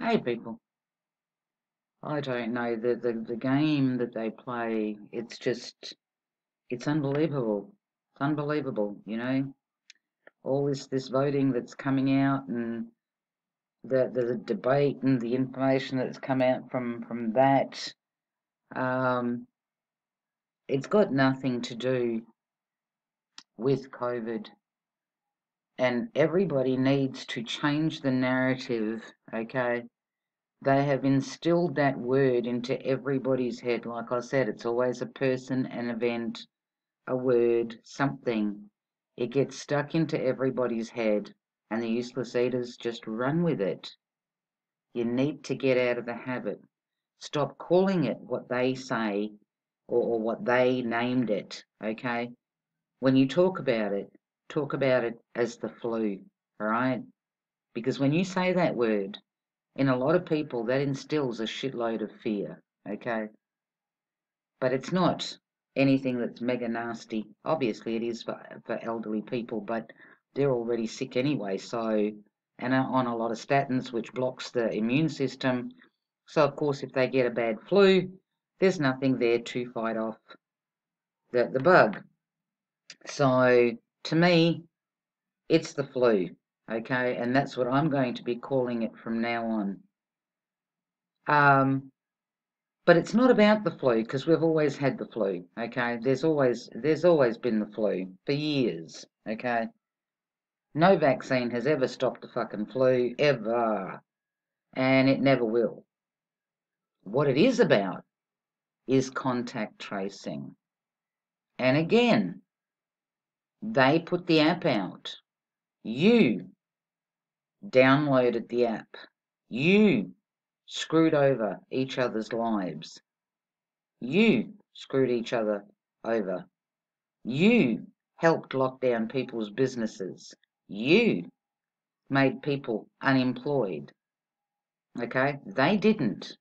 Hey people, I don't know, the game that they play, it's unbelievable. It's unbelievable, you know? All this voting that's coming out and the debate and the information that's come out from that, um, it's got nothing to do with COVID. And everybody needs to change the narrative, okay? They have instilled that word into everybody's head. Like I said, it's always a person, an event, a word, something. It gets stuck into everybody's head, and the useless eaters just run with it. You need to get out of the habit. Stop calling it what they say or what they named it, okay? When you talk about it as the flu, all right? Because when you say that word, in a lot of people, that instills a shitload of fear, okay? But it's not anything that's mega nasty. Obviously, it is for elderly people, but they're already sick anyway, so, and are on a lot of statins, which blocks the immune system. So, of course, if they get a bad flu, there's nothing there to fight off the bug. So, to me, it's the flu, okay? And that's what I'm going to be calling it from now on. But it's not about the flu, because we've always had the flu, okay? There's always been the flu for years, okay? No vaccine has ever stopped the fucking flu, ever. And it never will. What it is about is contact tracing. And again, they put the app out. You downloaded the app. You screwed over each other's lives. You screwed each other over. You helped lock down people's businesses. You made people unemployed. Okay? They didn't.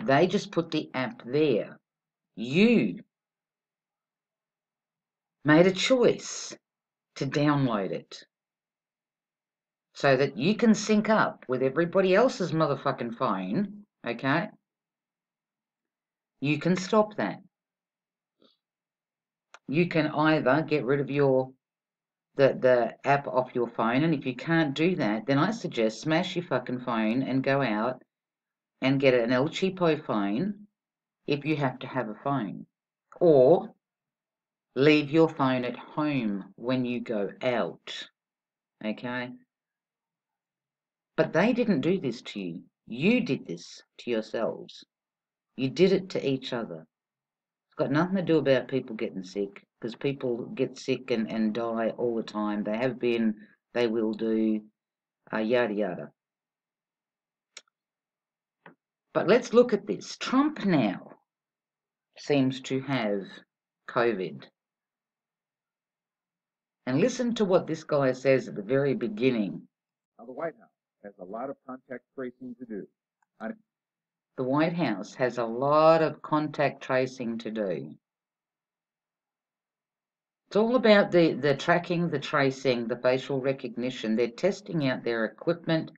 They just put the app there. You made a choice to download it so that you can sync up with everybody else's motherfucking phone. Okay? You can stop that. You can either get rid of the app off your phone, and if you can't do that, then I suggest smash your fucking phone and go out and get an El Cheapo phone if you have to have a phone. Or leave your phone at home when you go out. Okay? But they didn't do this to you. You did this to yourselves. You did it to each other. It's got nothing to do about people getting sick, because people get sick and die all the time. They have been, they will do, yada yada. But let's look at this. Trump now seems to have COVID. And listen to what this guy says at the very beginning. Now, the White House has a lot of contact tracing to do. The White House has a lot of contact tracing to do. It's all about the tracking, the tracing, the facial recognition. They're testing out their equipment.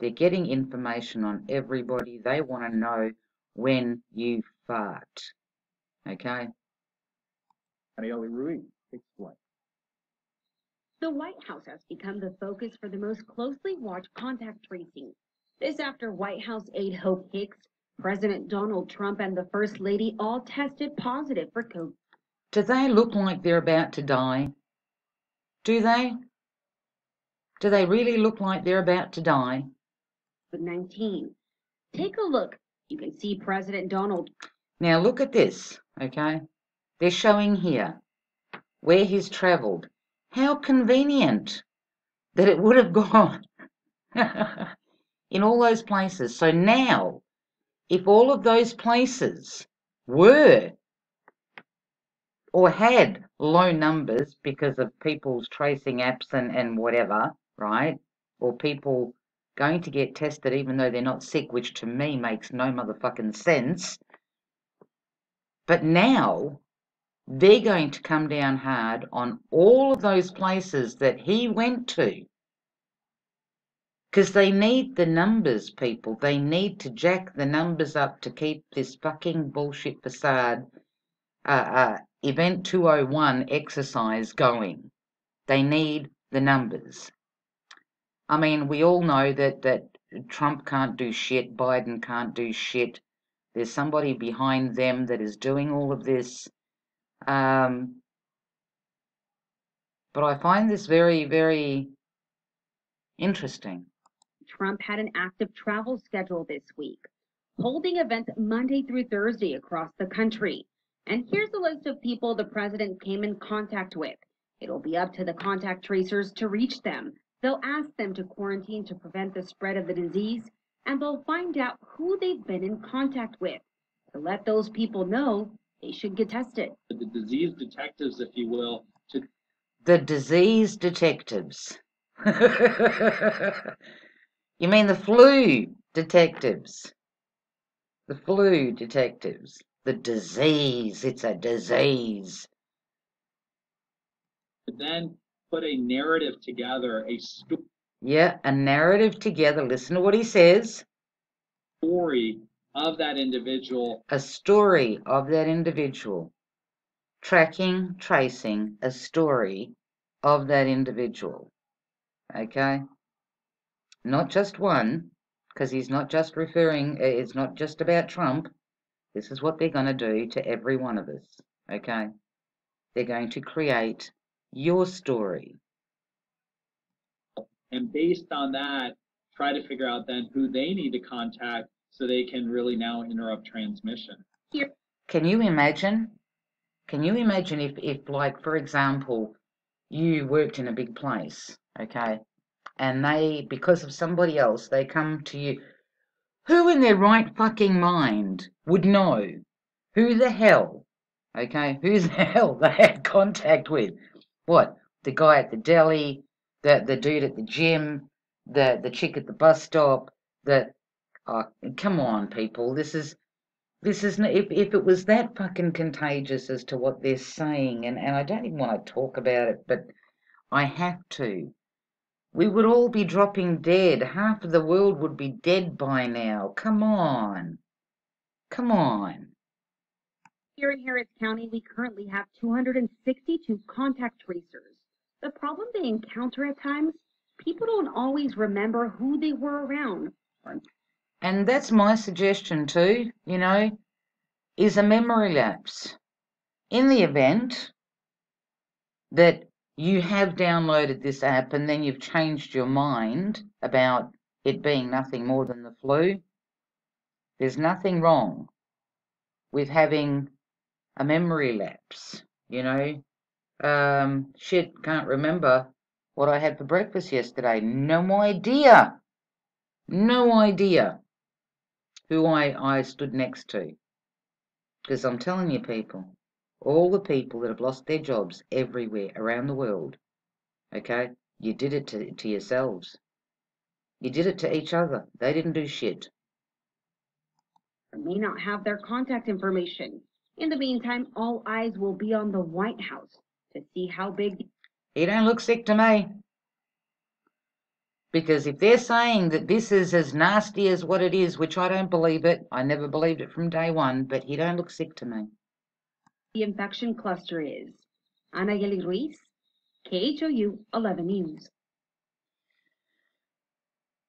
They're getting information on everybody. They want to know when you fart. Okay? Anieli Ruiz explains. The White House has become the focus for the most closely watched contact tracing. This after White House aide Hope Hicks, President Donald Trump, and the First Lady all tested positive for COVID. Do they look like they're about to die? Do they? Do they really look like they're about to die? COVID-19. Take a look. You can see President Donald. Now look at this, okay? They're showing here where he's travelled. How convenient that it would have gone in all those places. So now, if all of those places were or had low numbers because of people's tracing apps and whatever, right? Or people going to get tested even though they're not sick, which to me makes no motherfucking sense. But now they're going to come down hard on all of those places that he went to. Because they need the numbers, people. They need to jack the numbers up to keep this fucking bullshit facade Event 201 exercise going. They need the numbers. I mean, we all know that Trump can't do shit, Biden can't do shit. There's somebody behind them that is doing all of this. But I find this very, very interesting. Trump had an active travel schedule this week, holding events Monday through Thursday across the country. And here's a list of people the president came in contact with. It'll be up to the contact tracers to reach them. They'll ask them to quarantine to prevent the spread of the disease, and they'll find out who they've been in contact with to let those people know they should get tested. The disease detectives, if you will, The disease detectives. You mean the flu detectives? The flu detectives. The disease. It's a disease. then put a narrative together, a Yeah, a narrative together. Listen to what he says. story of that individual. A story of that individual. Tracking, tracing a story of that individual. Okay? Not just one, because he's not just referring, it's not just about Trump. This is what they're going to do to every one of us. Okay? They're going to create your story. And based on that, try to figure out then who they need to contact so they can really now interrupt transmission. Can you imagine? Can you imagine if like, for example, you worked in a big place, okay, and they, because of somebody else, they come to you. Who in their right fucking mind would know who the hell, okay, who the hell they had contact with? What, the guy at the deli, the dude at the gym, the chick at the bus stop, oh, come on, people, this is if it was that fucking contagious as to what they're saying, and I don't even want to talk about it, but I have to. We would all be dropping dead. Half of the world would be dead by now. Come on. Come on. Here in Harris County, we currently have 262 contact tracers. The problem they encounter at times, people don't always remember who they were around. And that's my suggestion too, is a memory lapse. In the event that you have downloaded this app and then you've changed your mind about it being nothing more than the flu, there's nothing wrong with having a memory lapse, Shit, can't remember what I had for breakfast yesterday. No idea. No idea who I stood next to. Because I'm telling you, people, all the people that have lost their jobs everywhere around the world, okay, you did it to yourselves. You did it to each other. They didn't do shit. May not have their contact information. In the meantime, all eyes will be on the White House to see how big. He don't look sick to me. Because if they're saying that this is as nasty as what it is, which I don't believe it, I never believed it from day one, but he don't look sick to me. The infection cluster is. Anayeli Ruiz, KHOU 11 News.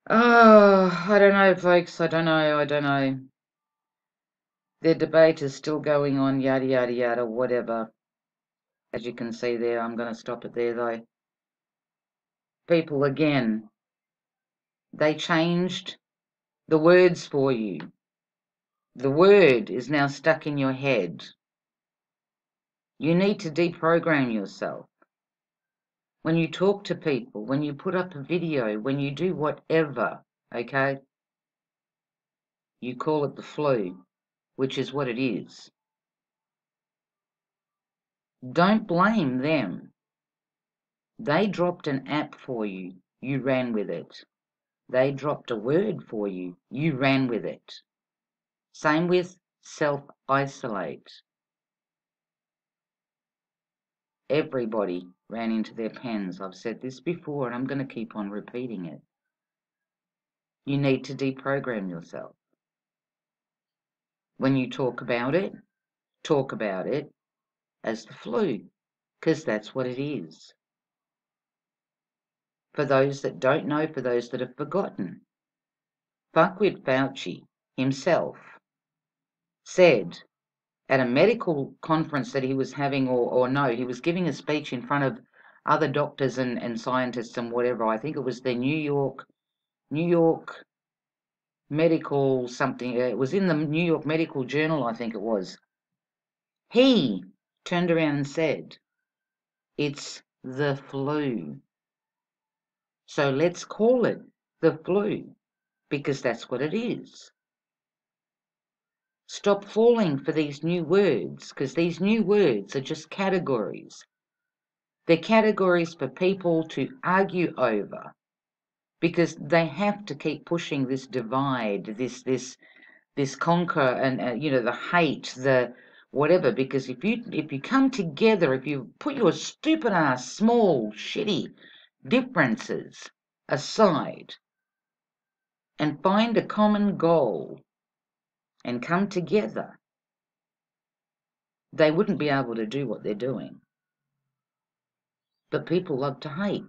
Oh, I don't know, folks. I don't know. The debate is still going on, yada, yada, yada, whatever. As you can see there, I'm going to stop it there, though. People, again, they changed the words for you. The word is now stuck in your head. You need to deprogram yourself. When you talk to people, when you put up a video, when you do whatever, okay, you call it the flu, which is what it is. Don't blame them. They dropped an app for you. You ran with it. They dropped a word for you. You ran with it. Same with self-isolate. Everybody ran into their pens. I've said this before and I'm going to keep on repeating it. You need to deprogram yourself. When you talk about it as the flu, because that's what it is. For those that don't know, for those that have forgotten, Fuckwit Fauci himself said at a medical conference that he was having, or no, he was giving a speech in front of other doctors and scientists and whatever. I think it was the New York Medical something. It was in the New York Medical Journal, I think it was. He turned around and said, "It's the flu. So let's call it the flu, because that's what it is." Stop falling for these new words, because these new words are just categories. They're categories for people to argue over, because they have to keep pushing this divide, this conquer, and the hate, the whatever. Because if you come together, if you put your stupid ass, small, shitty differences aside and find a common goal and come together, they wouldn't be able to do what they're doing. But people love to hate.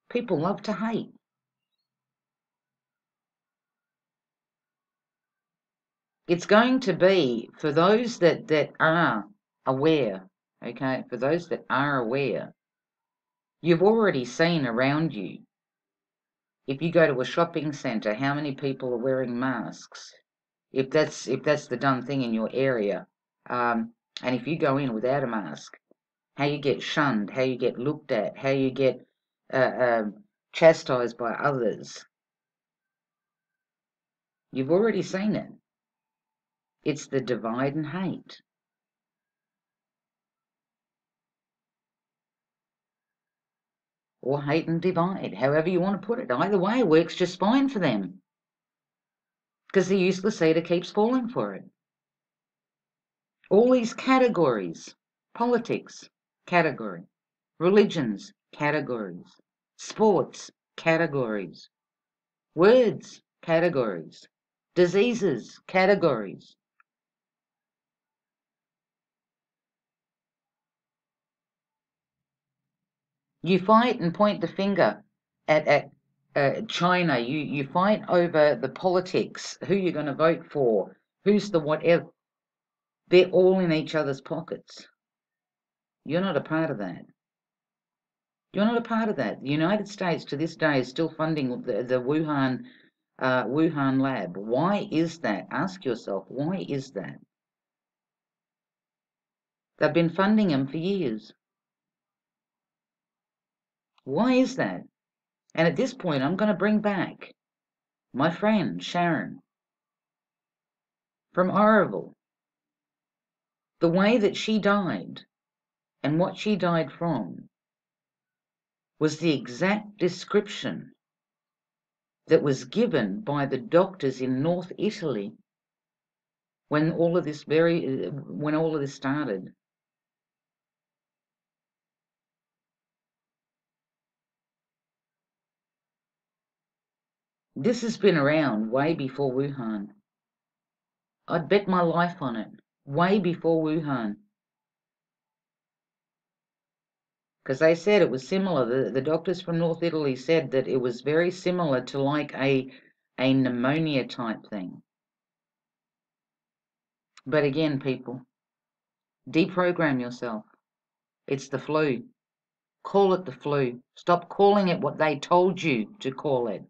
People love to hate. It's going to be, for those that are aware, okay, for those that are aware, you've already seen around you, if you go to a shopping centre, how many people are wearing masks, if that's the done thing in your area, and if you go in without a mask, how you get shunned, how you get looked at, how you get chastised by others. You've already seen it. It's the divide and hate. Or hate and divide, however you want to put it. Either way works just fine for them. Because the useless eater keeps falling for it. All these categories, politics, category, religions, categories, sports, categories, words, categories, diseases, categories. You fight and point the finger at China. You fight over the politics, who you're going to vote for, who's the whatever. They're all in each other's pockets. You're not a part of that. You're not a part of that. The United States to this day is still funding the Wuhan lab. Why is that? Ask yourself, why is that? They've been funding them for years. Why is that? And at this point, I'm going to bring back my friend Sharon from Oroville. The way that she died and what she died from was the exact description that was given by the doctors in North Italy when all of this started. This has been around way before Wuhan. I'd bet my life on it. Way before Wuhan. Because they said it was similar. The doctors from North Italy said that it was very similar to like a pneumonia type thing. But again, people, deprogram yourself. It's the flu. Call it the flu. Stop calling it what they told you to call it.